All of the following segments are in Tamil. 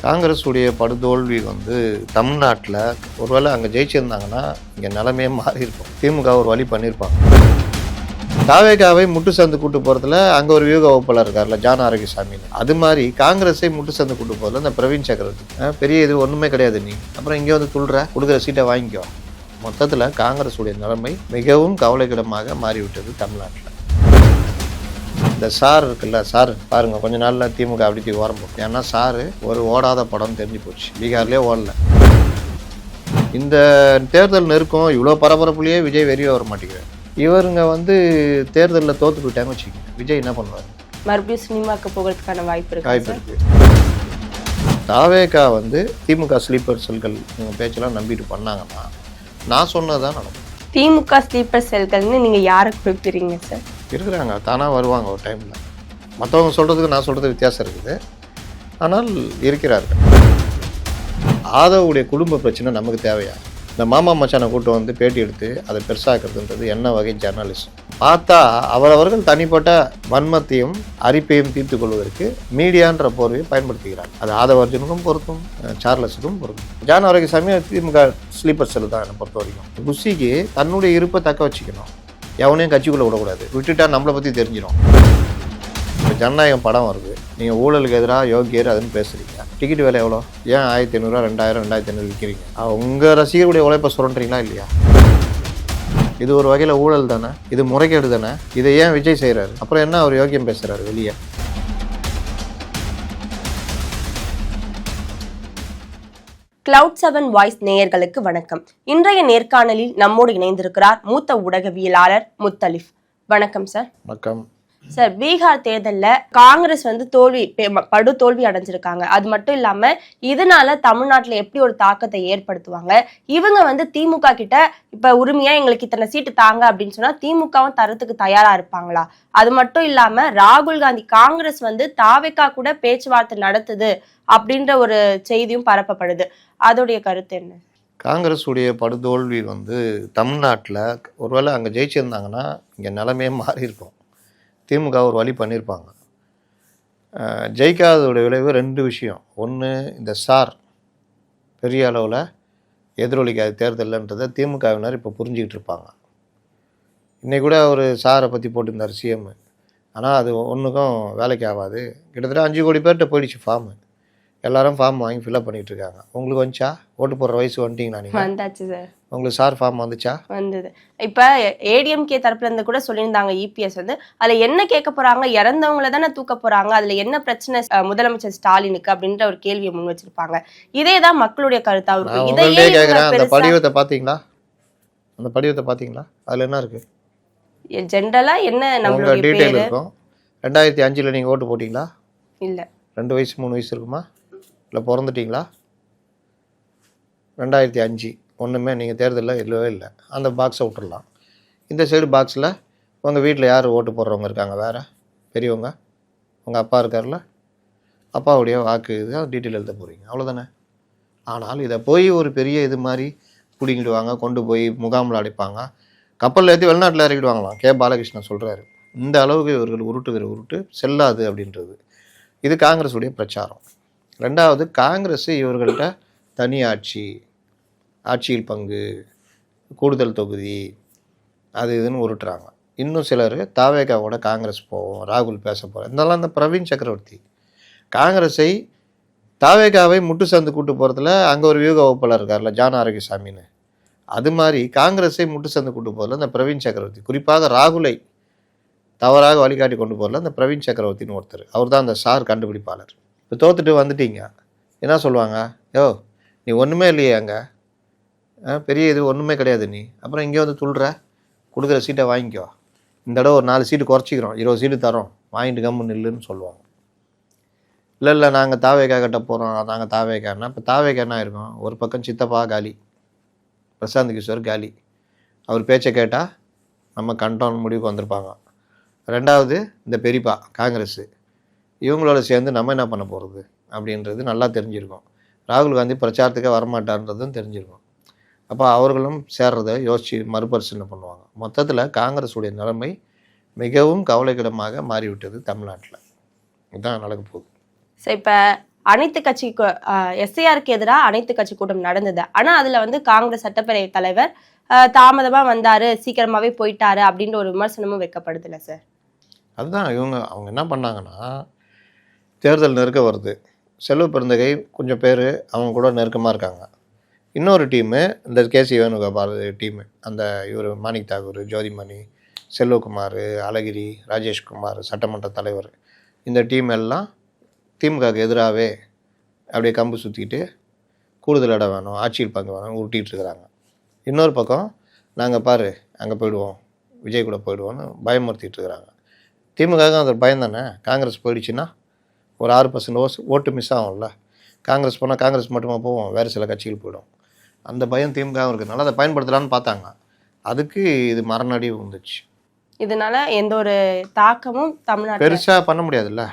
காங்கிரஸ் உடைய படுதோல்வி தமிழ்நாட்டில் ஒருவேளை அங்கே ஜெயிச்சிருந்தாங்கன்னா இங்கே நிலைமையே மாறி இருக்கும். திமுக ஒரு வழி பண்ணியிருப்பாங்க. தாவேகாவை முட்டு சந்து கூட்டு போகிறதுல அங்கே ஒரு வியூக வகுப்பாளர் இருக்கார்ல ஜான் ஆரோக்கியசாமின்னு, அது மாதிரி காங்கிரஸை முட்டு சந்து கூட்டு போகிறதுல இந்த பிரவீன் சக்கரவர்த்தி பெரிய இது ஒன்றுமே கிடையாது, நீ அப்புறம் இங்கே துள்ளுற கொடுக்குற சீட்டை வாங்கிக்கோ. மொத்தத்தில் காங்கிரஸ் உடைய நிலைமை மிகவும் கவலைக்கிடமாக மாறிவிட்டது தமிழ்நாட்டில். இந்த சார் இருக்குல்ல, சார் பாருங்க கொஞ்ச நாள்ல திமுக அப்படி ஓரம் போகும். ஏன்னா சாரு ஒரு ஓடாத படம் தெரிஞ்சு போச்சு, பீகார்லேயே ஓடல. இந்த தேர்தல் நெருக்கம் இவ்வளோ பரபரப்புலேயே விஜய் வெளியே வர மாட்டேங்கிறார். இவருங்க தேர்தலில் தோற்று போயிட்டாங்க வச்சுக்கோங்க, விஜய் என்ன பண்ணுவார்? மறுபடியும் சினிமாவுக்கு போகிறதுக்கான வாய்ப்பு இருக்கு. தாவேகா திமுக ஸ்லீப்பர் செல்கள் பேச்செல்லாம் நம்பிட்டு பண்ணாங்கன்னா நான் சொன்னதான் நடக்கும். திமுக ஸ்லீப்பர் செல்கள்னு நீங்கள் யாரை குறிப்பிடுறீங்க சார்? இருக்கிறாங்க, தானாக வருவாங்க ஒரு டைமில். மற்றவங்க சொல்கிறதுக்கு நான் சொல்கிறது வித்தியாசம் இருக்குது, ஆனால் இருக்கிறார்கள். ஆதவுடைய குடும்ப பிரச்சனை நமக்கு தேவையா? இந்த மாமா மச்சானை கூட்டு பேட்டி எடுத்து அதை பெருசாக்குறதுன்றது என்ன வகை ஜேர்னலிசம்? பார்த்தா அவரவர்கள் தனிப்பட்ட வன்மத்தையும் அரிப்பையும் தீர்த்து கொள்வதற்கு மீடியான்ற போர்வையை பயன்படுத்துகிறாங்க. அது ஆதவர்ஜனுக்கும் பொருத்தும், சார்லஸுக்கும் பொருத்தும். ஜான் ஆரோக்கியசாமி திமுக ஸ்லீப்பர் செல் தான் என்னை பொறுத்த வரைக்கும். குஷிக்கு தன்னுடைய இருப்பை தக்க வச்சுக்கணும், எவனையும் கட்சிக்குள்ளே விடக்கூடாது. விட்டுட்டா நம்மளை பற்றி தெரிஞ்சிடும். இப்போ ஜனநாயகம் படம் வருது, நீங்கள் ஊழலுக்கு எதிராக யோகியர் அதுன்னு பேசுகிறீங்க. டிக்கெட் விலை எவ்வளோ? ஏன் 1500, 2000, 2500 விற்கிறீங்க? உங்கள் ரசிகர்களுடைய உழைப்பை சுரண்டுறீங்களா இல்லையா? இது ஒரு வகையில் ஊழல் தானே, இது முறைகேடு தானே. இதை ஏன் விஜய் செய்கிறாரு? அப்புறம் என்ன அவர் யோகியம் பேசுகிறாரு வெளியே? Cloud7 வாய்ஸ் நேயர்களுக்கு வணக்கம். இன்றைய நேர்காணலில் நம்மோடு இணைந்திருக்கிறார் மூத்த ஊடகவியலாளர் முத்தலிஃப். வணக்கம் சார். வணக்கம் சார். பீகார் தேர்தலில் காங்கிரஸ் படு தோல்வி அடைஞ்சிருக்காங்க. அது மட்டும் இல்லாம இதனால தமிழ்நாட்டில் எப்படி ஒரு தாக்கத்தை ஏற்படுத்துவாங்க? இவங்க திமுக கிட்ட இப்ப உரிமையா எங்களுக்கு இத்தனை சீட்டு தாங்க அப்படின்னு சொன்னா திமுகவும் தரத்துக்கு தயாரா இருப்பாங்களா? அது மட்டும் இல்லாம ராகுல் காந்தி காங்கிரஸ் தாவேகா கூட பேச்சுவார்த்தை நடத்துது அப்படின்ற ஒரு செய்தியும் பரப்பப்படுது. அதோடைய கருத்து என்ன? காங்கிரஸ் உடைய படுதோல்வி தமிழ்நாட்டில் ஒருவேளை அங்கே ஜெயிச்சிருந்தாங்கன்னா இங்கே நிலைமையே மாறி இருக்கும். திமுக ஒரு வழி பண்ணியிருப்பாங்க. ஜெயிக்காதோடைய விளைவு ரெண்டு விஷயம். ஒன்று, இந்த சார் பெரிய அளவில் எதிரொலிக்காது தேர்தல்ன்றதை திமுகவினர் இப்போ புரிஞ்சுக்கிட்டு இருப்பாங்க. இன்றைக்கி கூட ஒரு சாரை பற்றி போட்டிருந்தார் சிஎம், ஆனால் அது ஒன்றுக்கும் வேலைக்கு ஆகாது. கிட்டத்தட்ட 5 கோடி பேர்கிட்ட போயிடுச்சு ஃபார்மு. எல்லாரும் ஃபார்ம் வாங்கி ஃபில்அப் பண்ணிட்டு இருக்காங்க. உங்களுக்கு வந்துச்சா? ஓட்டு போடுற வயசு வந்துட்டீங்களா நீங்கள்? வந்தாச்சு சார். உங்களுக்கு சார் ஃபார்ம் வந்துச்சா? வந்தது. இப்போ ஏடிஎம்கே தரப்புல இருந்து கூட சொல்லியிருந்தாங்க, இபிஎஸ் அதில் என்ன கேட்க போறாங்க? இறந்தவங்கள தானே தூக்க போறாங்க, அதில் என்ன பிரச்சனை முதலமைச்சர் ஸ்டாலினுக்கு அப்படின்ற ஒரு கேள்வியை முன் வச்சிருப்பாங்க. இதே தான் மக்களுடைய கருத்தா இருக்கும். இதையே கேட்குறேன். அந்த படிவத்தை பார்த்தீங்களா? அந்த படிவத்தை பார்த்தீங்களா? அதில் என்ன இருக்கு? ஜென்ரலா என்ன நம்மளுடைய டீடைல் இருக்கும். 2005 நீங்கள் ஓட்டு போட்டிங்களா? இல்லை. 2 வயசு 3 வயசு இருக்குமா? இல்லை பிறந்துட்டிங்களா? 2005 ஒன்றுமே நீங்கள் தேர்தலில் இல்லவே இல்லை. அந்த பாக்ஸை விட்டுடலாம். இந்த சைடு பாக்ஸில் உங்கள் வீட்டில் யார் ஓட்டு போடுறவங்க இருக்காங்க? வேறு பெரியவங்க, உங்கள் அப்பா இருக்கார்ல, அப்பாவுடைய வாக்கு இதுதான் டீட்டெயில் எழுத போகிறீங்க, அவ்வளோதானே. ஆனால் இதை போய் ஒரு பெரிய இது மாதிரி பிடிங்கிடுவாங்க, கொண்டு போய் முகாமில் அடைப்பாங்க, கப்பலில் ஏற்றி வெளிநாட்டில் இறக்கிடுவாங்களாம். கே பாலகிருஷ்ணன் சொல்கிறாரு. இந்த அளவுக்கு இவர்கள் உருட்டுகிற உருட்டு செல்லாது அப்படின்றது. இது காங்கிரஸுடைய பிரச்சாரம். ரெண்டாவது, காங்கிரஸ் இவர்கள்ட்ட தனி ஆட்சியில் பங்கு, கூடுதல் தொகுதி, அது இதுன்னு உருட்டுறாங்க. இன்னும் சிலர் தாவேகாவோட காங்கிரஸ் போவோம், ராகுல் பேச போகிறோம். இதெல்லாம் இந்த பிரவீன் சக்கரவர்த்தி காங்கிரஸை தாவேகாவை முட்டு சந்து கூட்டு போகிறதுல அங்கே ஒரு வியூக வகுப்பாளர் இருக்கார்ல ஜான் ஆரோக்கியசாமின்னு, அது மாதிரி காங்கிரஸை முட்டு சந்து கூட்டு போகிறதுல இந்த பிரவீன் சக்கரவர்த்தி, குறிப்பாக ராகுலை தவறாக வழிகாட்டி கொண்டு போகிறல இந்த பிரவீன் சக்கரவர்த்தின்னு ஒருத்தர், அவர் தான் அந்த சார் கண்டுபிடிப்பாளர். இப்போ தோத்துட்டு வந்துட்டீங்க, என்ன சொல்லுவாங்க? யோ நீ ஒன்றுமே இல்லையே, அங்கே பெரிய இது ஒன்றுமே கிடையாது, நீ அப்புறம் இங்கே துள்ளுற கொடுக்குற சீட்டை வாங்கிக்கோ. இந்த தடவை ஒரு 4 சீட்டு குறைச்சிக்கிறோம், 20 சீட்டு தரோம், வாங்கிட்டு கம்மு நில்லுன்னு சொல்லுவாங்க. இல்லை நாங்கள் தாவேகா கட்ட போகிறோம், நாங்கள் தாவேகான்னா இப்போ தாவேகா என்ன இருக்கும்? ஒரு பக்கம் சித்தப்பா காலி, பிரசாந்த் கிஷோர் காலி, அவர் பேச்சை கேட்டால் நம்ம கண்டோன் முடிவுக்கு வந்திருப்பாங்க. ரெண்டாவது, இந்த பெரியப்பா காங்கிரஸு, இவங்களோட சேர்ந்து நம்ம என்ன பண்ண போகிறது அப்படின்றது நல்லா தெரிஞ்சிருக்கும். ராகுல் காந்தி பிரச்சாரத்துக்கே வரமாட்டார்ன்றதும் தெரிஞ்சிருக்கும். அப்போ அவர்களும் சேர்றதை யோசித்து மறுபரிசீலனை பண்ணுவாங்க. மொத்தத்தில் காங்கிரஸுடைய நிலைமை மிகவும் கவலைக்கிடமாக மாறிவிட்டது தமிழ்நாட்டில். இதுதான் நடக்க போகுது. ஸோ இப்போ அனைத்து கட்சி எஸ்ஐஆருக்கு எதிராக அனைத்து கட்சி கூட்டம் நடந்தது. ஆனா அதுல வந்து காங்கிரஸ் சட்டப்பேரவை தலைவர் தாமதமா வந்தாரு, சீக்கிரமாவே போயிட்டாரு அப்படின்ற ஒரு விமர்சனமும் வைக்கப்படுதுல்ல சார். அதுதான் அவங்க என்ன பண்ணாங்கன்னா, தேர்தல் நெருக்க வருது, செல்வ பெருந்தகை கொஞ்சம் பேர் அவங்க கூட நெருக்கமாக இருக்காங்க. இன்னொரு டீமு இந்த கேசி வேணுகோபால் டீமு, அந்த இவர் மாணிக் தாகூர், ஜோதிமணி, செல்வகுமார், அழகிரி, ராஜேஷ்குமார், சட்டமன்ற தலைவர், இந்த டீம் எல்லாம் திமுகவுக்கு எதிராகவே அப்படியே கம்பு சுற்றிக்கிட்டு கூடுதல் இடம் வேணும், ஆட்சியில் பங்கு வேணும் உருட்டிகிட்டு இருக்கிறாங்க. இன்னொரு பக்கம் நாங்கள் பாரு அங்கே போயிடுவோம், விஜய் கூட போயிடுவோன்னு பயமுறுத்திட்டு இருக்கிறாங்க. திமுகவுக்கு அது பயம் தானே. காங்கிரஸ் போயிடுச்சுன்னா ஒரு 6% ஓட்டு மிஸ் ஆகும்ல. காங்கிரஸ் போனால் காங்கிரஸ் மட்டுமா போவோம், வேறு சில கட்சிகள் போயிடும். அந்த பயம் திமுக இருக்கிறதுனால அதை பயன்படுத்தலான்னு பார்த்தாங்க. அதுக்கு இது மரணடி வந்துச்சு. இதனால எந்த ஒரு தாக்கமும் தமிழ்நாட்டில் பெருசாக பண்ண முடியாதுல்ல.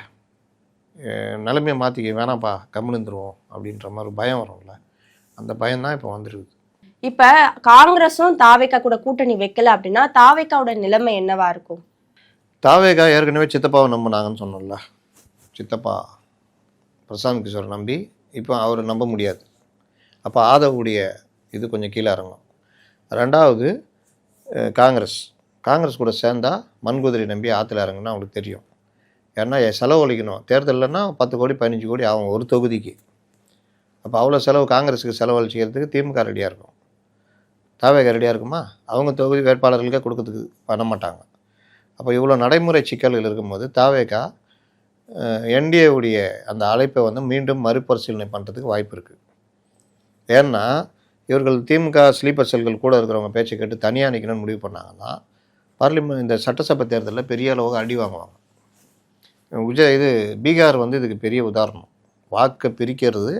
நிலைமையை மாற்றிக்க வேணாம்ப்பா, கம்முன்னு இருந்துருவோம் அப்படின்ற மாதிரி பயம் வரும்ல. அந்த பயம்தான் இப்போ வந்துருக்குது. இப்ப காங்கிரஸும் தாவேகா கூட கூட்டணி வைக்கல அப்படின்னா தாவேகாவோட நிலைமை என்னவா இருக்கும்? தாவேகா ஏற்கனவே சித்தப்பாவை நம்பினாங்கன்னு சொன்னோம்ல. சித்தப்பா பிரசாந்த் கிஷோர் நம்பி இப்போ அவரை நம்ப முடியாது. அப்போ ஆதவுடைய இது கொஞ்சம் கீழே இறங்கும். ரெண்டாவது காங்கிரஸ் கூட சேர்ந்தா மண்குதிரை நம்பி ஆற்றுல இறங்குன்னா அவங்களுக்கு தெரியும். ஏன்னா செலவழிக்கணும். தேர்தலில்னா 10 கோடி 15 கோடி ஆகும் ஒரு தொகுதிக்கு. அப்போ அவ்வளோ செலவு காங்கிரஸுக்கு செலவழிச்சிக்கிறதுக்கு திமுக ரெடியாக இருக்கும். தாவேகா ரெடியாக இருக்குமா? அவங்க தொகுதி வேட்பாளர்களுக்கே கொடுக்கறதுக்கு பண்ண மாட்டாங்க. அப்போ இவ்வளோ நடைமுறை சிக்கல்கள் இருக்கும்போது தாவேகா என்டிஏவுடைய அந்த அழைப்பை வந்து மீண்டும் மறுபரிசீலனை பண்ணுறதுக்கு வாய்ப்பு இருக்குது. ஏன்னா இவர்கள் திமுக ஸ்லீப்பர் செல்கள் கூட இருக்கிறவங்க பேச்சை கேட்டு தனியாக நிற்கணும்னு முடிவு பண்ணாங்கன்னா இந்த சட்டசபை தேர்தலில் பெரிய அளவுக்கு அடி வாங்குவாங்க. பீகார் வந்து இதுக்கு பெரிய உதாரணம். வாக்கை பிரிக்கிறது,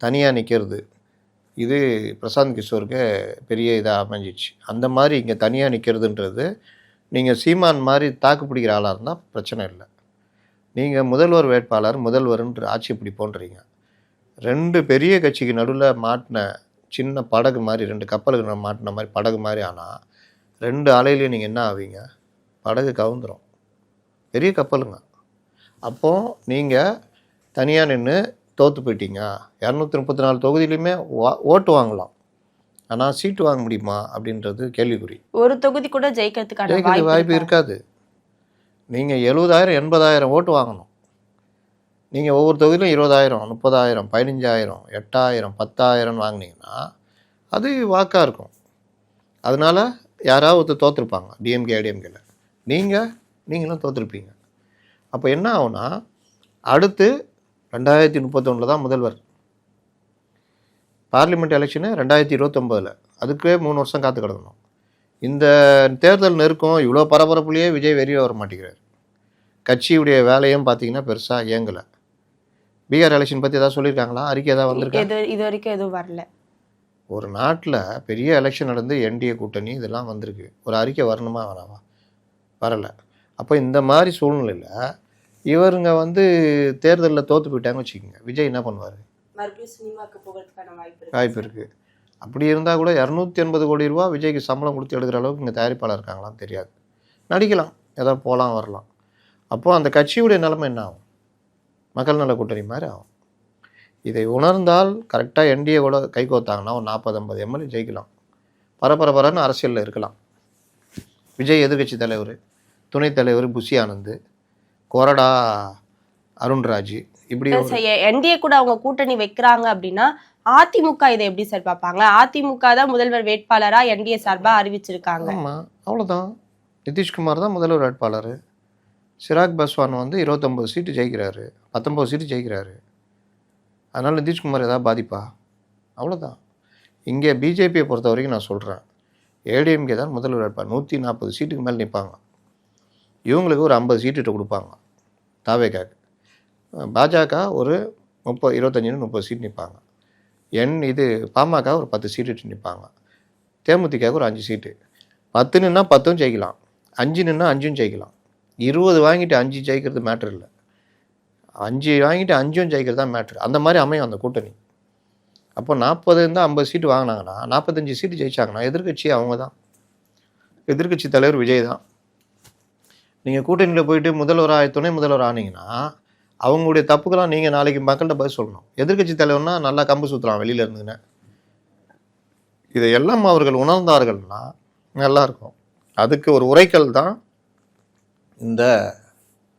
தனியாக நிற்கிறது, இது பிரசாந்த் கிஷோருக்கு பெரிய இதாக அமைஞ்சிச்சு. அந்த மாதிரி இங்கே தனியாக நிற்கிறதுன்றது, நீங்கள் சீமான் மாதிரி தாக்கு பிடிக்கிற ஆளாக இருந்தால் பிரச்சனை இல்லை. நீங்கள் முதல்வர் வேட்பாளர் முதல்வர்ன்ற ஆட்சி இப்படி போன்றீங்க. 2 பெரிய கட்சிக்கு நடுவில் மாட்டின சின்ன படகு மாதிரி, 2 கப்பலுக்கு மாட்டின மாதிரி படகு மாதிரி. ஆனால் 2 அலையிலையும் நீங்கள் என்ன ஆவீங்க? படகு கவுந்துடும். பெரிய கப்பலுங்க. அப்போது நீங்கள் தனியாக நின்று தோற்று போயிட்டீங்க. 234 தொகுதியிலையுமே ஓட்டு வாங்கலாம், ஆனால் சீட்டு வாங்க முடியுமா அப்படின்றது கேள்விக்குறி. ஒரு தொகுதி கூட ஜெயிக்கிறதுக்கான வாய்ப்பு இருக்காது. நீங்கள் 70,000 80,000 ஓட்டு வாங்கணும். நீங்கள் ஒவ்வொரு தொகுதியிலும் 20,000 30,000 15,000 8,000 10,000 வாங்கினீங்கன்னா அது வாக்காக இருக்கும். அதனால் யாராவது ஒருத்தர் தோற்றுருப்பாங்க, டிஎம்கே ஐடிஎம்கேல. நீங்களும் தோற்றுருப்பீங்க. அப்போ என்ன ஆகும்னா, அடுத்து 2031 தான் முதல்வர். Parliament election 2029. அதுக்கே 3 வருஷம் காத்து கிடக்கணும். இந்த தேர்தல் நெருக்கம் இவ்வளோ பரபரப்புலேயே விஜய் வெளியே வர மாட்டேங்கிறார். கட்சியுடைய வேலையும் பார்த்தீங்கன்னா பெருசாக இயங்கலை. பீகார் எலெக்ஷன் பற்றி ஏதாவது சொல்லியிருக்காங்களா? அறிக்கை ஏதாவது வந்திருக்கா? இது வரைக்கும் எதுவும் வரல. ஒரு நாட்டில் பெரிய எலெக்ஷன் நடந்து என்டிஏ கூட்டணி இதெல்லாம் வந்திருக்கு. ஒரு அறிக்கை வரணுமா வேணாமா? வரலை. அப்போ இந்த மாதிரி சூழ்நிலையில் இவருங்க வந்து தேர்தலில் தோற்று போயிட்டாங்கன்னு வச்சுக்கோங்க, விஜய் என்ன பண்ணுவார்? மறுபடியும் சினிமாக்கு போகிறதுக்கான வாய்ப்பு இருக்குது. அப்படி இருந்தால் கூட 280 கோடி ரூபா விஜய்க்கு சம்பளம் கொடுத்து எடுக்கிற அளவுக்கு இங்கே தயாரிப்பாளர் இருக்காங்களான்னு தெரியாது. நடிக்கலாம், ஏதாவது போகலாம் வரலாம். அப்போது அந்த கட்சியுடைய நிலைமை என்ன ஆகும்? மக்கள் நல கூட்டணி மாதிரி ஆகும். இதை உணர்ந்தால் கரெக்டாக என்டிஏ கூட கை கோத்தாங்கன்னா ஒரு 40-50 எம்எல்ஏ ஜெயிக்கலாம். பரபரன்னு அரசியலில் இருக்கலாம். விஜய் எதிர்கட்சி தலைவர், துணைத் தலைவர் புஷி ஆனந்த், கொறடா அருண்ராஜ், இப்படி என்டிஏ கூட அவங்க கூட்டணி வைக்கிறாங்க அப்படின்னா அதிமுக இதை எப்படி சார் பார்ப்பாங்க? அதிமுக தான் முதல்வர் வேட்பாளரா என்டிஏ சார்பா அறிவிச்சிருக்காங்க. ஆமாம், அவ்வளோதான். நிதிஷ்குமார் தான் முதல்வர் வேட்பாளர். சிராக் பாஸ்வான் வந்து 29 சீட்டு ஜெயிக்கிறாரு, 19 சீட்டு ஜெயிக்கிறாரு. அதனால் நிதிஷ்குமார் ஏதாவது பாதிப்பா? அவ்வளோதான். இங்கே பிஜேபியை பொறுத்த வரைக்கும் நான் சொல்கிறேன், ஏடிஎம்கே தான் முதல்வர் வேட்பாளர். 140 சீட்டுக்கு மேலே நிற்பாங்க. இவங்களுக்கு ஒரு 50 சீட்டு கொடுப்பாங்க தாவேகாக்கு. பாஜக ஒரு 25-30 சீட் நிற்பாங்க. பாமக ஒரு 10 சீட்டு நிற்பாங்க. தேமுதிக ஒரு 5 சீட்டு. 10 நின்னா 10 ஜெயிக்கலாம், 5 நின்னா 5 ஜெயிக்கலாம். 20 வாங்கிட்டு 5 ஜெயிக்கிறது மேட்ரு இல்லை, 5 வாங்கிட்டு 5 ஜெயிக்கிறது தான் மேட்ரு. அந்த மாதிரி அமையும் அந்த கூட்டணி. அப்போ 40 இருந்தால் 50 சீட்டு வாங்கினாங்கன்னா 45 சீட்டு ஜெயிச்சாங்கன்னா எதிர்கட்சி அவங்க தான், எதிர்கட்சி தலைவர் விஜய் தான். நீங்கள் கூட்டணியில் போயிட்டு முதல்வராக துணை முதல்வர் ஆனீங்கன்னா அவங்களுடைய தப்புக்கெல்லாம் நீங்கள் நாளைக்கு மக்கள்கிட்ட பதில் சொல்லணும். எதிர்க்கட்சி தலைவர்னா நல்லா கம்பு சுற்றலாம் வெளியில் இருந்துன்னு. இதையெல்லாம் அவர்கள் உணர்ந்தார்கள்னா நல்லாயிருக்கும். அதுக்கு ஒரு உரைக்கல் தான் இந்த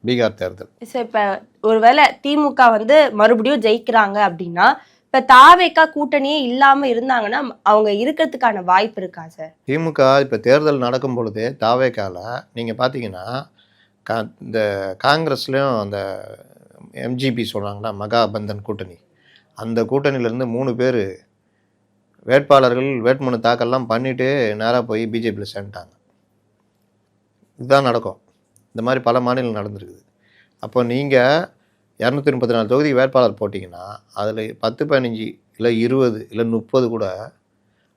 பீகார் தேர்தல். சார் இப்ப ஒருவேளை திமுக வந்து மறுபடியும் ஜெயிக்கிறாங்க அப்படின்னா இப்ப தாவேக்கா கூட்டணியே இல்லாம இருந்தாங்கன்னா அவங்க இருக்கிறதுக்கான வாய்ப்பு இருக்கா சார்? திமுக இப்போ தேர்தல் நடக்கும் பொழுதே தாவேக்கால நீங்கள் பார்த்தீங்கன்னா இந்த காங்கிரஸ்லேயும் அந்த எம்ஜிபி சொல்கிறாங்களா மகாபந்தன் கூட்டணி, அந்த கூட்டணியிலேருந்து 3 பேர் வேட்பாளர்கள் வேட்புமனு தாக்கல்லாம் பண்ணிவிட்டு நேராக போய் பிஜேபியில் சேர்ந்துட்டாங்க. இதுதான் நடக்கும். இந்த மாதிரி பல மாநிலம் நடந்திருக்குது. அப்போ நீங்கள் 234 தொகுதி வேட்பாளர் போட்டிங்கன்னா அதில் 10, 15 இல்லை 20 இல்லை 30 கூட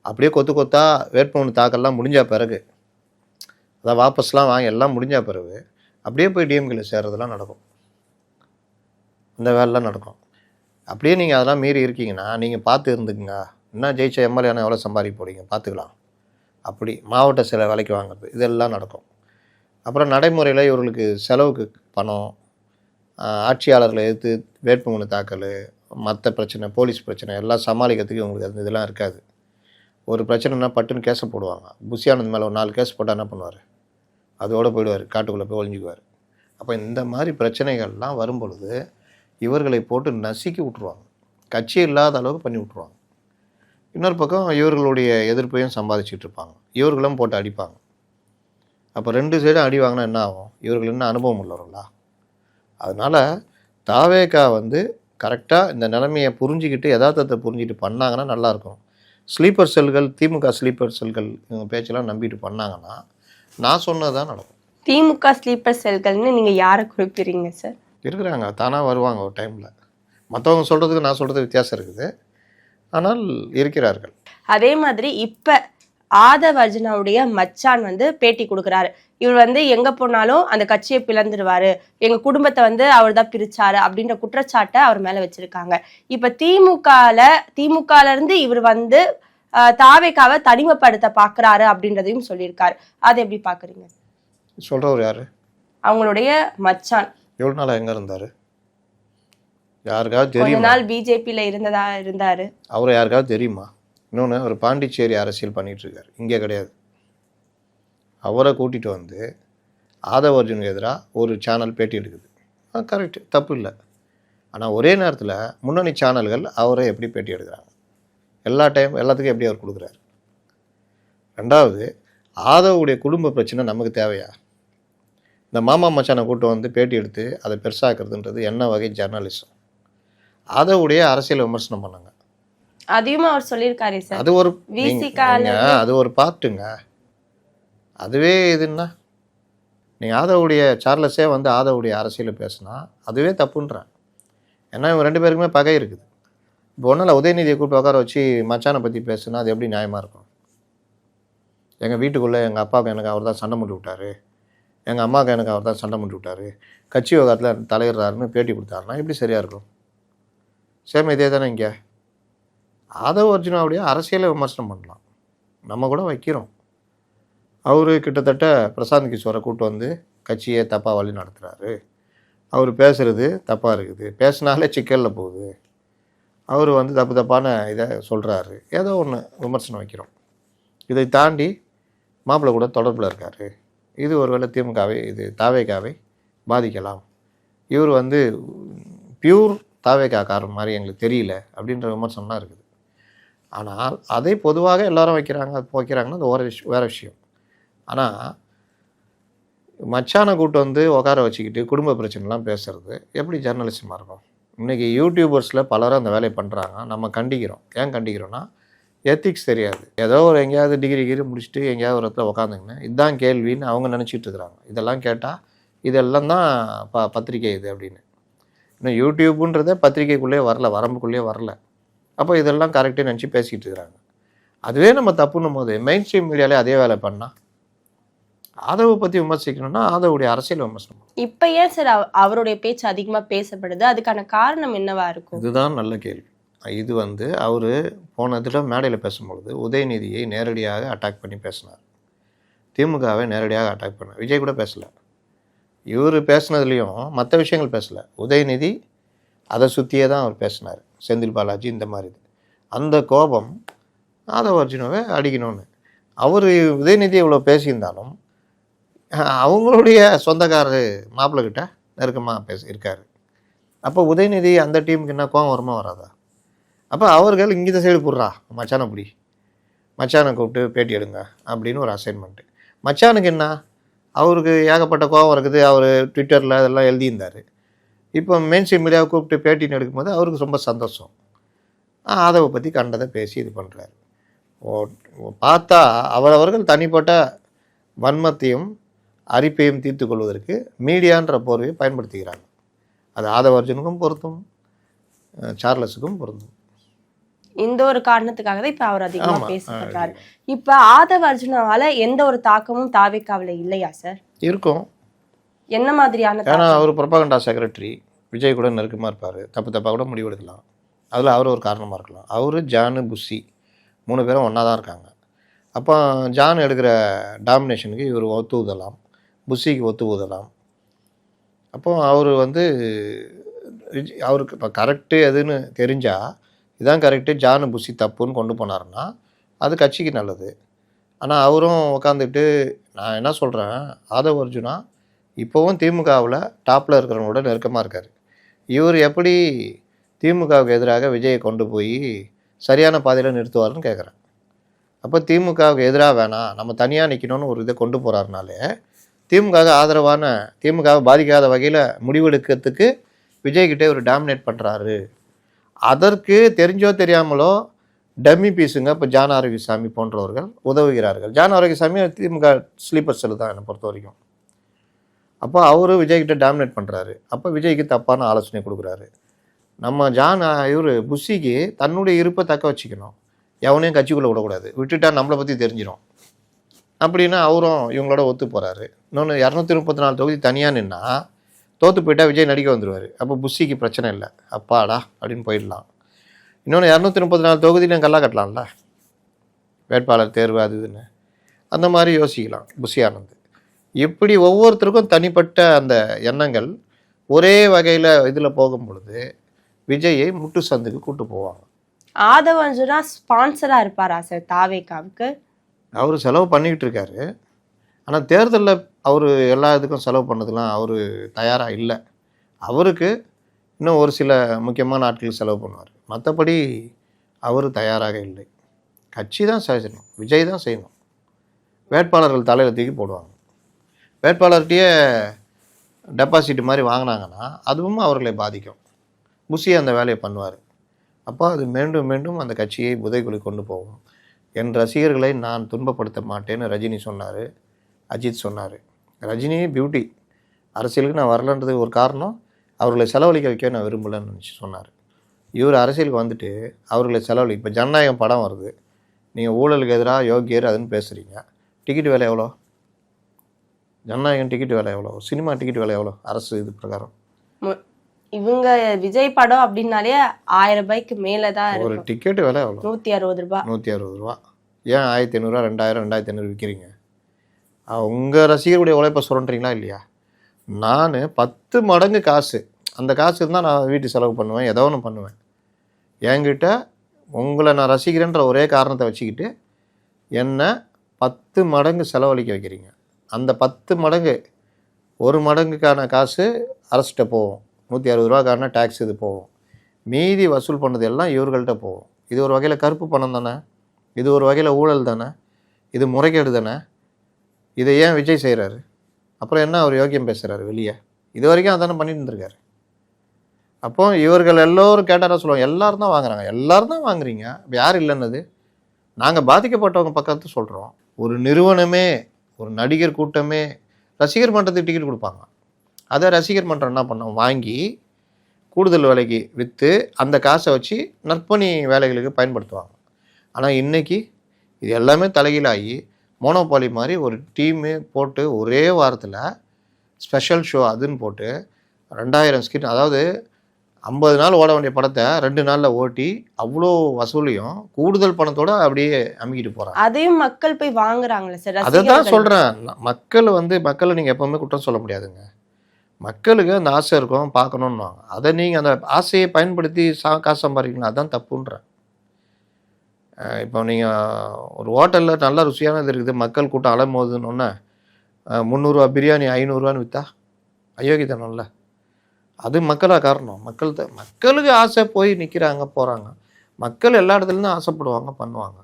அப்படியே கொத்து கொத்தா வேட்புமனு தாக்கல்லாம் முடிஞ்ச பிறகு, அதான் வாபஸ்லாம் வாங்கி எல்லாம் முடிஞ்ச பிறகு அப்படியே போய் டிஎம்கேல சேர்றதெல்லாம் நடக்கும். இந்த வேலைலாம் நடக்கும். அப்படியே நீங்கள் அதெல்லாம் மீறி இருக்கீங்கன்னா நீங்கள் பார்த்து இருந்துக்குங்க. இன்னும் ஜெயிச்ச எம்எல்ஏனா எவ்வளோ சம்பாதிக்க போகிறீங்க பார்த்துக்கலாம். அப்படி மாவட்ட சில விலைக்கு வாங்குறது இதெல்லாம் நடக்கும். அப்புறம் நடைமுறையில் இவர்களுக்கு செலவுக்கு பணம், ஆட்சியாளர்களை எதிர்த்து வேட்புமனு தாக்கல், மற்ற பிரச்சனை, போலீஸ் பிரச்சனை எல்லாம் சமாளிக்கிறதுக்கு இவங்களுக்கு அந்த இதெல்லாம் இருக்காது. ஒரு பிரச்சனைனா பட்டுன்னு கேஸை போடுவாங்க. புஷியானந்த் மேலே ஒரு 4 கேஸ் போட்டால் என்ன பண்ணுவார்? அதோடு போயிடுவார், காட்டுக்குள்ளே போய் ஒழிஞ்சிக்குவார். அப்போ இந்த மாதிரி பிரச்சனைகள்லாம் வரும்பொழுது இவர்களை போட்டு நசுக்கி விட்ருவாங்க. கட்சி இல்லாத அளவுக்கு பண்ணி விட்ருவாங்க. இன்னொரு பக்கம் இவர்களுடைய எதிர்ப்பையும் சம்பாதிச்சுட்டு இருப்பாங்க. இவர்களும் போட்டு அடிப்பாங்க. அப்போ 2 சைடும் அடி வாங்கினா என்ன ஆகும்? இவர்கள் என்ன அனுபவம் உள்ளவர்களா? அதனால் தாவேகா வந்து கரெக்டாக இந்த நிலைமையை புரிஞ்சிக்கிட்டு யதார்த்தத்தை புரிஞ்சுக்கிட்டு பண்ணாங்கன்னா நல்லாயிருக்கும். ஸ்லீப்பர் செல்கள், திமுக ஸ்லீப்பர் செல்கள் இவங்க பேச்செல்லாம் நம்பிட்டு பண்ணாங்கன்னா நான் சொன்னது தான் நடக்கும். திமுக ஸ்லீப்பர் செல்கள்னு நீங்கள் யாரை குறிப்பிடுறீங்க சார்? இருக்கிறாங்க, தானாக வருவாங்க ஒரு டைமில். மற்றவங்க சொல்கிறதுக்கு நான் சொல்கிறது வித்தியாசம் இருக்குது, ஆனால் இருக்கிறார்கள். அதே மாதிரி இப்போ ஆதவ் அர்ஜுனாவுடைய மச்சான் வந்து பேட்டி கொடுக்குறாரு. இவர் வந்து எங்க போனாலும் அந்த கட்சியை பிளந்துருவாரு, எங்க குடும்பத்தை வந்து அவர் தான் பிரிச்சாரு அப்படின்ற குற்றச்சாட்டை அவர் மேல வச்சிருக்காங்க. இப்ப திமுகல இருந்து இவர் வந்து தாவேக்காவை தனிமைப்படுத்த பாக்குறாரு அப்படின்றதையும் சொல்லியிருக்காரு. அதை எப்படி பாக்குறீங்க? சொல்கிறவர் யாரு? அவங்களுடைய மச்சான். எவ்வளோ நாளாக எங்கே இருந்தார்? யாருக்காவது தெரியும்? கொஞ்ச நாள் பிஜேபியில இருந்தாரு. அவரை யாருக்காவது தெரியுமா? இன்னொன்று, ஒரு பாண்டிச்சேரி அரசியல் பண்ணிகிட்டு இருக்கார், இங்கே கிடையாது. அவரை கூட்டிகிட்டு வந்து ஆதவ் அர்ஜுனுக்கு எதிராக ஒரு சேனல் பேட்டி எடுக்குது. கரெக்டு, தப்பு இல்லை. ஆனால் ஒரே நேரத்தில் முன்னணி சேனல்கள் அவரை எப்படி பேட்டி எடுக்கிறாங்க? எல்லாத்துக்கும் எப்படி அவர் கொடுக்குறாரு? 2வது, ஆதவுடைய குடும்ப பிரச்சனை நமக்கு தேவையா? இந்த மாமா மச்சானை கூட்டு வந்து பேட்டி எடுத்து அதை பெருசாக்குறதுன்றது என்ன வகை ஜேர்னலிசம்? ஆதவுடைய அரசியல் விமர்சனம் பண்ணாங்க. அதையும் அவர் சொல்லியிருக்காரு சார். அது ஒரு பார்ட்டுங்க. அதுவே இதுன்னா நீங்கள் ஆதவுடைய சார்லஸே வந்து ஆதவுடைய அரசியலை பேசுனா அதுவே தப்புன்றேன். ஏன்னா இவங்க 2 பேருக்குமே பகை இருக்குது. இப்போ ஒன்றும் இல்லை, உதயநிதியை கூப்பிட்டு உட்கார வச்சு மச்சானை பற்றி பேசுனா அது எப்படி நியாயமாக இருக்கும்? எங்கள் வீட்டுக்குள்ளே எங்கள் அப்பாவுக்கு எனக்கு அவர் தான் சண்டை மூட்டி விட்டார், எங்கள் அம்மாவுக்கு எனக்கு அவர் தான் சண்டை மூட்டி விட்டார், கட்சி விவகாரத்தில் தலையிடுறாருன்னு பேட்டி கொடுத்தாருன்னா எப்படி சரியாக இருக்கும்? சேம் இதே தானே இங்கே. ஆதவ் அர்ஜுனாவுடைய அரசியலை விமர்சனம் பண்ணலாம், நம்ம கூட வைக்கிறோம். அவர் கிட்டத்தட்ட பிரசாந்த் கிஷோரை கூப்பிட்டு வந்து கட்சியை தப்பாக வழி நடத்துகிறாரு, அவர் பேசுகிறது தப்பாக இருக்குது, பேசினாலே சிக்கலில் போகுது, அவர் வந்து தப்பான இதை சொல்கிறாரு, ஏதோ ஒன்று விமர்சனம் வைக்கிறோம். இதை தாண்டி மாப்பிள்ளை கூட தொடர்பில் இருக்கார், இது ஒருவேளை திமுகவை இது தாவேகாவை பாதிக்கலாம், இவர் வந்து பியூர் தாவேகாக்காரன் மாதிரி எங்களுக்கு தெரியல அப்படின்ற விமர்சனம்லாம் இருக்குது. ஆனால் அதை பொதுவாக எல்லாரும் வைக்கிறாங்கன்னா அது வேறு விஷயம். ஆனால் மச்சானை கூட்டு வந்து உட்கார வச்சுக்கிட்டு குடும்ப பிரச்சனைலாம் பேசுகிறது எப்படி ஜேர்னலிசமாக இருக்கும்? இன்றைக்கி யூடியூபர்ஸில் பலரும் அந்த வேலையை பண்ணுறாங்க, நம்ம கண்டிக்கிறோம். ஏன் கண்டிக்கிறோன்னா எத்திக்ஸ் தெரியாது. ஏதோ ஒரு எங்கேயாவது டிகிரி முடிச்சுட்டு எங்கேயாவது ஒரு இடத்துல உட்காந்துங்கன்னு இதுதான் கேள்வின்னு அவங்க நினச்சிட்டு இருக்கிறாங்க. இதெல்லாம் கேட்டால் இதெல்லாம் தான் பத்திரிக்கை இது அப்படின்னு. இன்னும் யூடியூப்புன்றதே பத்திரிக்கைக்குள்ளேயே வரல, வரம்புக்குள்ளேயே வரல. அப்போ இதெல்லாம் கரெக்டாக நினச்சி பேசிக்கிட்டு இருக்கிறாங்க. அதுவே நம்ம தப்புன்னும் போது மெயின் ஸ்ட்ரீம் மீடியாலே அதே வேலை பண்ணால் ஆதவை பற்றி விமர்சிக்கணும்னா ஆதவுடைய அரசியல் விமர்சனம். இப்போ ஏன் சார் அவருடைய பேச்சு அதிகமாக பேசப்படுது? அதுக்கான காரணம் என்னவா இருக்கும்? இதுதான் நல்ல கேள்வி. இது வந்து அவர் போன தடவை மேடையில் பேசும்பொழுது உதயநிதியை நேரடியாக அட்டாக் பண்ணி பேசினார், திமுகவை நேரடியாக அட்டாக் பண்ணார். விஜய் கூட பேசலை, இவர் பேசுனதுலேயும் மற்ற விஷயங்கள் பேசலை. உதயநிதி அதை சுற்றியே தான் அவர் பேசினார். செந்தில் பாலாஜி இந்த மாதிரி இது. அந்த கோபம் ஆதவ அர்ஜுனாவை அடிக்கணும்னு. அவர் உதயநிதி இவ்வளோ பேசியிருந்தாலும் அவங்களுடைய சொந்தக்காரர் மாப்பிள்ளைகிட்ட நெருக்கமாக இருக்கார். அப்போ உதயநிதி அந்த டீமுக்கு என்ன கோவம் வருமா வராதா? அப்போ அவர்கள் இங்கே சைடு போடுறா மச்சானை பிடி, மச்சானை கூப்பிட்டு பேட்டி எடுங்க அப்படின்னு ஒரு அசைன்மெண்ட்டு. மச்சானுக்கு என்ன, அவருக்கு ஏகப்பட்ட கோவம் இருக்குது. அவர் ட்விட்டரில் அதெல்லாம் எழுதியிருந்தார். இப்போ மெயின்ஸ்ட்ரீம் மீடியாவை கூப்பிட்டு பேட்டின்னு எடுக்கும்போது அவருக்கு ரொம்ப சந்தோஷம். ஆதவை பற்றி கண்டதை பேசி இது பண்ணுறாரு. பார்த்தா அவர்கள் தனிப்பட்ட வன்மத்தையும் அரிப்பையும் தீர்த்து கொள்வதற்கு மீடியான்ற போர்வையை பயன்படுத்திக்கிறாங்க. அது ஆதவ அர்ஜுனுக்கும் பொருந்தும், சார்லஸுக்கும் பொருந்தும். இந்த ஒரு காரணத்துக்காக தான் இப்ப அவர் அதிகமா பேசப்படுறாரு. இப்ப ஆதவ அர்ஜுனாவால எந்த ஒரு தாக்கமும் தாவேக்காவுல இல்லையா சார்? இருக்கும். என்ன மாதிரியான? ஏன்னா அவர் ப்ரொபகண்டா செக்ரட்டரி, விஜய் கூட நெருக்கமாக இருப்பார். தப்பாக கூட முடிவெடுக்கலாம். அதில் அவர் ஒரு காரணமாக இருக்கலாம். அவர் ஜானு புஷி 3 பேரும் ஒன்றா தான் இருக்காங்க. அப்போ ஜான் எடுக்கிற டாமினேஷனுக்கு இவர் ஒத்து ஊதலாம், புஷிக்கு ஒத்து ஊதலாம். அப்போ அவர் அவருக்கு இப்போ கரெக்டு எதுன்னு தெரிஞ்சால் இதான் கரெக்டு, ஜானு புஷி தப்புன்னு கொண்டு போனாருன்னா அது கட்சிக்கு நல்லது. ஆனால் அவரும் உட்காந்துட்டு நான் என்ன சொல்கிறேன், ஆதவ அர்ஜுனா இப்போவும் திமுகவில் டாப்பில் இருக்கிறவங்களோட நெருக்கமாக இருக்கார். இவர் எப்படி திமுகவுக்கு எதிராக விஜயை கொண்டு போய் சரியான பாதையில் நிறுத்துவார்னு கேட்குறேன். அப்போ திமுகவுக்கு எதிராக வேணாம், நம்ம தனியாக நிற்கணும்னு ஒரு இதை கொண்டு போகிறாருனாலே திமுக ஆதரவான, திமுகவை பாதிக்காத வகையில் முடிவெடுக்கிறதுக்கு விஜய்கிட்டே ஒரு டாமினேட் பண்ணுறாரு. அதற்கு தெரிஞ்சோ தெரியாமலோ டம்மி பீஸுங்க இப்போ ஜான் ஆரோக்கியசாமி போன்றவர்கள் உதவுகிறார்கள். ஜான் ஆரோக்கியசாமி திமுக ஸ்லீப்பர் செல்லு தான் என்னை பொறுத்த வரைக்கும். அப்போ அவர் விஜய்கிட்ட டாமினேட் பண்ணுறாரு. அப்போ விஜய்க்கு தப்பான ஆலோசனை கொடுக்குறாரு. நம்ம இவர் புஷிக்கு தன்னுடைய இருப்பை தக்க வச்சுக்கணும், எவனையும் கட்சிக்குள்ளே விடக்கூடாது, விட்டுட்டா நம்மளை பற்றி தெரிஞ்சிடும் அப்படின்னா அவரும் இவங்களோட ஒத்து போகிறாரு. இன்னொன்று 234 தொகுதி தனியாக நின்னா தோற்று போயிட்டா விஜய் நடிக்க வந்துடுவார். அப்போ புஷிக்கு பிரச்சனை இல்லை, அப்பாடா அப்படின்னு போயிடலாம். இன்னொன்று 234 தொகுதியிலும் கல்லா கட்டலாம்ல, வேட்பாளர் தேர்வு அது இதுன்னு அந்த மாதிரி யோசிக்கலாம் புஷி ஆனந்த். இப்படி ஒவ்வொருத்தருக்கும் தனிப்பட்ட அந்த எண்ணங்கள் ஒரே வகையில் இதில் போகும் பொழுது விஜயை முட்டு சந்துக்கு கூட்டு போவாங்க. ஆதவ அர்ஜுனா ஸ்பான்சரா இருப்பாரா சார் தாவேக்காவுக்கு? அவர் செலவு பண்ணிக்கிட்டு இருக்காரு. ஆனால் தேர்தலில் அவர் எல்லா இதுக்கும் செலவு பண்ணதுலாம் அவர் தயாராக இல்லை. அவருக்கு இன்னும் ஒரு சில முக்கியமான ஆட்களுக்கு செலவு பண்ணுவார். மற்றபடி அவர் தயாராக இல்லை. கட்சி தான் செய்யணும், விஜய் தான் செய்யணும். வேட்பாளர்கள் தலையில் தூக்கி போடுவாங்க. வேட்பாளர்கிட்டயே டெபாசிட் மாதிரி வாங்கினாங்கன்னா அதுவும் அவர்களை பாதிக்கும். புஷி அந்த வேலையை பண்ணுவார். அப்போ அது மீண்டும் மீண்டும் அந்த கட்சியை புதைக்குழி கொண்டு போகும். என் ரசிகர்களை நான் துன்பப்படுத்த மாட்டேன்னு ரஜினி சொன்னார், அஜித் சொன்னார். ரஜினி பியூட்டி, அரசியலுக்கு நான் வரலன்றதுக்கு ஒரு காரணம் அவர்களை செலவழிக்க வைக்க நான் விரும்பலைன்னு நினச்சி சொன்னார். இவர் அரசியலுக்கு வந்துட்டு அவர்களை இப்போ ஜனநாயகம் படம் வருது, நீங்கள் ஊழலுக்கு எதிராக யோகியர் அதுன்னு பேசுகிறீங்க. டிக்கெட் விலை எவ்வளோ? ஜனநாயகம் டிக்கெட் விலை எவ்வளோ? சினிமா டிக்கெட் விலை எவ்வளோ அரசு இது பிரகாரம்? இவங்க விஜய் படம் அப்படின்னாலே 1000 ரூபாய்க்கு மேலே தான். ஒரு டிக்கெட் விலை எவ்வளோ? 160 ரூபா. 160 ரூபா. ஏன் 1500, 2000, 2500 விற்கிறீங்க? உங்கள் ரசிகர்களுடைய உழைப்பை சொல்கிறீங்களா இல்லையா? நான் 10 மடங்கு காசு, அந்த காசு இருந்தால் நான் வீட்டு செலவு பண்ணுவேன், ஏதோ ஒன்று பண்ணுவேன். என்கிட்ட உங்களை நான் ரசிக்கிறேன்ற ஒரே காரணத்தை வச்சுக்கிட்டு என்னை 10 மடங்கு செலவழிக்க வைக்கிறீங்க. அந்த 10 மடங்கு, 1 மடங்குக்கான காசு அரசிட்ட போகும், 160 ரூபாக்கான டேக்ஸ் இது போகும், மீதி வசூல் பண்ணது எல்லாம் இவர்கள்ட்ட போகும். இது ஒரு வகையில் கருப்பு பணம் தானே, இது ஒரு வகையில் ஊழல் தானே, இது முறைகேடு தானே. இதை ஏன் விஜய் செய்கிறாரு? அப்புறம் என்ன அவர் யோக்கியம் பேசுகிறாரு வெளியே? இது வரைக்கும் அதானே பண்ணிட்டு இருந்திருக்காரு. அப்போ இவர்கள் எல்லோரும் கேட்டாரா சொல்லுவாங்க, எல்லோரும் தான் வாங்குறாங்க, எல்லோரும் தான் வாங்குறீங்க, இப்போ யார் இல்லைன்னது? நாங்கள் பாதிக்கப்பட்டவங்க பக்கத்து சொல்கிறோம். ஒரு நிறுவனமே, ஒரு நடிகர் கூட்டமே ரசிகர் மன்றத்துக்கு டிக்கெட் கொடுப்பாங்க. அதை ரசிகர் மன்றம் என்ன பண்ணோம், வாங்கி கூடுதல் விலைக்கு விற்று அந்த காசை வச்சு நற்பணி வேலைகளுக்கு பயன்படுத்துவாங்க. ஆனால் இன்றைக்கி இது எல்லாமே தலைகீழாகி மோனோபாலி மாதிரி ஒரு டீமு போட்டு ஒரே வாரத்தில் ஸ்பெஷல் ஷோ அதுன்னு போட்டு 2000 ஸ்கிரீன், அதாவது 50 நாள் ஓட வேண்டிய படத்தை 2 நாளில் ஓட்டி அவ்வளோ வசூலையும் கூடுதல் பணத்தோடு அப்படியே அமுக்கிட்டு போகிறாங்க. அதையும் மக்கள் போய் வாங்குறாங்களே சார். அதை தான் சொல்கிறேன். மக்களை நீங்கள் எப்போவுமே குற்றம் சொல்ல முடியாதுங்க. மக்களுக்கு அந்த ஆசை இருக்கும் பார்க்கணுன்னுவாங்க. அதை நீங்கள் அந்த ஆசையை பயன்படுத்தி காசு சம்பாதிக்கலாம், அதுதான் தப்புன்றேன். இப்போ நீங்கள் ஒரு ஹோட்டலில் நல்ல ருசியானது இருக்குது, மக்கள் கூட்டம் அலைமோதுன்னொன்னே 300 பிரியாணி 500 விற்றா அயோக்கியத்தனம்ல. அது மக்களாக காரணம். மக்களுக்கு ஆசை போய் நிற்கிறாங்க போகிறாங்க. மக்கள் எல்லா இடத்துலேருந்து ஆசைப்படுவாங்க பண்ணுவாங்க.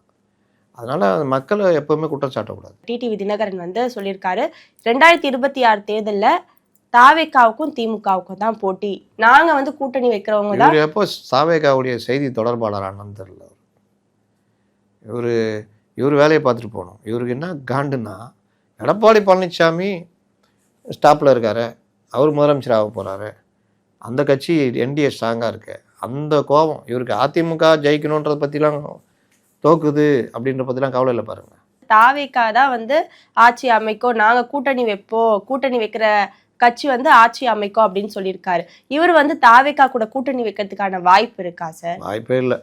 அதனால் மக்களை எப்போவுமே குற்றம் சாட்டக்கூடாது. டிடிவி தினகரன் வந்து சொல்லியிருக்காரு 2026 தேர்தலில் தாவேக்காவுக்கும் திமுகவுக்கும் தான் போட்டி, நாங்கள் வந்து கூட்டணி வைக்கிறவங்க தான். இவர் எப்போ தாவேக்காவுடைய செய்தி தொடர்பாளர் ஆனன்னு தெரியல. இவர் வேலையை பார்த்துட்டு போகணும். இவருக்கு என்ன காண்டுன்னா, எடப்பாடி பழனிசாமி ஸ்டாப்பில் இருக்காரு, அவர் முதலமைச்சர் ஆக போகிறாரு, அந்த கட்சி என்டிஏ ஸ்ட்ராங்காக இருக்கு, அந்த கோபம் இவருக்கு. அதிமுக ஜெயிக்கணுன்றதை பற்றிலாம் தோக்குது அப்படின்ற பற்றிலாம் கவலை இல்லை பாருங்க. தாவேக்கா தான் வந்து ஆட்சி அமைக்கும், நாங்கள் கூட்டணி வைப்போம், கூட்டணி வைக்கிற கட்சி வந்து ஆட்சி அமைக்கும் அப்படின்னு சொல்லியிருக்காரு. இவர் வந்து தாவேக்கா கூட கூட்டணி வைக்கிறதுக்கான வாய்ப்பு இருக்கா சார்? வாய்ப்பே இல்லை.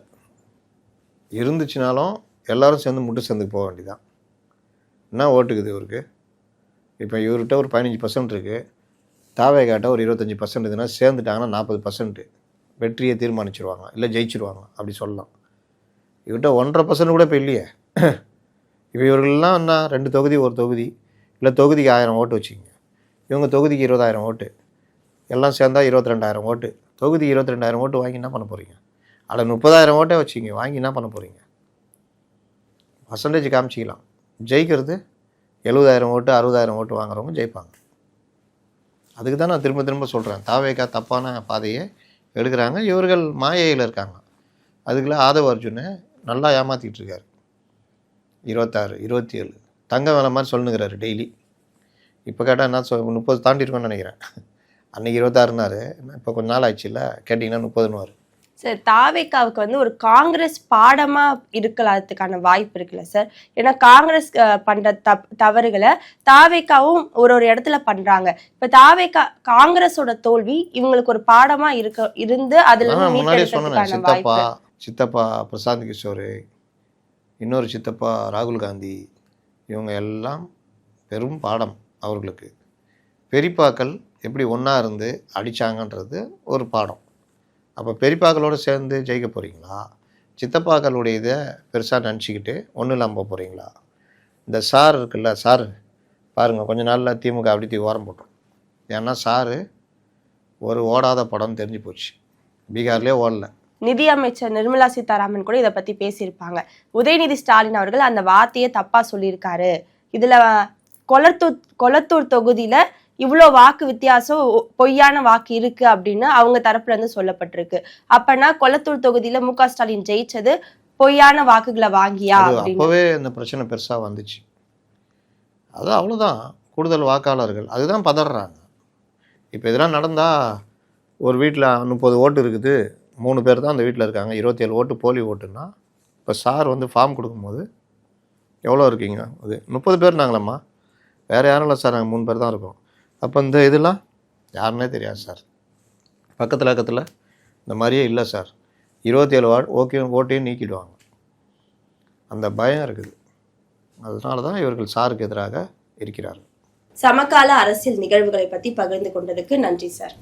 இருந்துச்சுனாலும் எல்லாரும் சேர்ந்து முட்டு சேர்ந்து போக வேண்டியதான். என்ன ஓட்டுக்குது இவருக்கு? இப்போ இவர்கிட்ட ஒரு 15% இருக்குது, தாவேக்காட்ட ஒரு 25% இதுன்னா சேர்ந்துட்டாங்கன்னா 40% வெற்றியை தீர்மானிச்சிருவாங்க, இல்லை ஜெயிச்சிருவாங்க அப்படி சொல்லலாம். இவர்கிட்ட 1.5% கூட இப்போ இல்லையே. இப்போ இவர்கள்லாம் என்ன 2 தொகுதி, ஒரு தொகுதி, இல்லை தொகுதிக்கு 1000 ஓட்டு வச்சுக்கிங்க. இவங்க தொகுதிக்கு 20,000 ஓட்டு, எல்லாம் சேர்ந்தா 22,000 ஓட்டு. தொகுதி 22,000 ஓட்டு வாங்கி என்ன பண்ண போகிறீங்க? அதில் 30,000 ஓட்டே வச்சுக்கிங்க, வாங்கி என்ன பண்ண போகிறீங்க? பர்சன்டேஜ் காமிச்சிக்கலாம். ஜெயிக்கிறது 70,000 ஓட்டு 60,000 ஓட்டு வாங்குறவங்க ஜெயிப்பாங்க. அதுக்கு தான் நான் திரும்ப திரும்ப சொல்கிறேன், தாவேக்கா தப்பான பாதையை எடுக்கிறாங்க, இவர்கள் மாயையில் இருக்காங்க. அதுக்குள்ள ஆதவ அர்ஜுனை நல்லா ஏமாற்றிட்டு இருக்காரு. 26 27 தங்க வேலை மாதிரி சொல்லுங்கிறாரு டெய்லி. இப்போ கேட்டால் என்ன 30 தாண்டிருக்கோன்னு நினைக்கிறேன். அன்றைக்கி 26னாரு, இப்போ கொஞ்ச நாள் ஆயிடுச்சுல்ல, கேட்டிங்கன்னா 30ன்னு. சார், தாவேக்காவுக்கு வந்து ஒரு காங்கிரஸ் பாடமா இருக்கலாத்துக்கான வாய்ப்பு இருக்குல்ல சார்? ஏன்னா காங்கிரஸ் பண்ற தவறுகளை தாவேக்காவும் ஒரு இடத்துல பண்றாங்க. இப்ப தாவேக்கா காங்கிரஸோட தோல்வி இவங்களுக்கு ஒரு பாடமா இருந்து அதுல முன்னாடியே சொன்னேன். சித்தப்பா பிரசாந்த் கிஷோர், இன்னொரு சித்தப்பா ராகுல் காந்தி, இவங்க எல்லாம் பெரும் பாடம் அவர்களுக்கு. பெரியப்பாக்கள் எப்படி ஒன்றா இருந்து அடித்தாங்கன்றது ஒரு பாடம். அப்போ பெரியப்பாக்களோடு சேர்ந்து ஜெயிக்க போகிறீங்களா, சித்தப்பாக்களுடைய இதை பெருசாக நினச்சிக்கிட்டு ஒன்றும் இல்லாமல் போக போகிறீங்களா? இந்த சார் இருக்குல்ல, சார் பாருங்கள், கொஞ்ச நாளில் திமுக அப்படி ஓரம் போட்டோம். ஏன்னா சாரு ஒரு ஓடாத படம் தெரிஞ்சு போச்சு, பீகார்லேயே ஓடல. நிதி அமைச்சர் நிர்மலா சீதாராமன் கூட இதை பற்றி பேசியிருப்பாங்க. உதயநிதி ஸ்டாலின் அவர்கள் அந்த வார்த்தையை தப்பாக சொல்லியிருக்காரு. இதில் கொளத்தூர் தொகுதியில் இவ்வளோ வாக்கு வித்தியாசம் பொய்யான வாக்கு இருக்கு அப்படின்னு அவங்க தரப்புல இருந்து சொல்லப்பட்டிருக்கு. அப்பனா கொளத்தூர் தொகுதியில மு.க. ஸ்டாலின் ஜெயிச்சது பொய்யான வாக்குகளை வாங்கியா? அப்பவே இந்த பிரச்சனை பெருசா வந்துச்சு. அது அவ்வளவுதான், கூடுதல் வாக்காளர்கள் அதுதான் பதறாங்க. இப்போ இதெல்லாம் நடந்தா ஒரு வீட்டில் 30 ஓட்டு இருக்குது, 3 பேர் தான் அந்த வீட்டில் இருக்காங்க, 27 ஓட்டு போலி ஓட்டுன்னா, இப்போ சார் வந்து ஃபார்ம் கொடுக்கும்போது எவ்வளோ இருக்கீங்க? அது 30 பேர் நாங்களம்மா, வேறு யாரும் இல்லை சார், நாங்கள் 3 பேர் தான் இருக்கோம். அப்போ இந்த இதெல்லாம் யாருன்னே தெரியாது சார். பக்கத்தில் இந்த மாதிரியே இல்லை சார், 27 ஓட்டையும் நீக்கிடுவாங்க. அந்த பயம் இருக்குது. அதனால தான் இவர்கள் சாருக்கு எதிராக இருக்கிறார்கள். சமகால அரசியல் நிகழ்வுகளை பற்றி பகிர்ந்து கொண்டதுக்கு நன்றி சார்.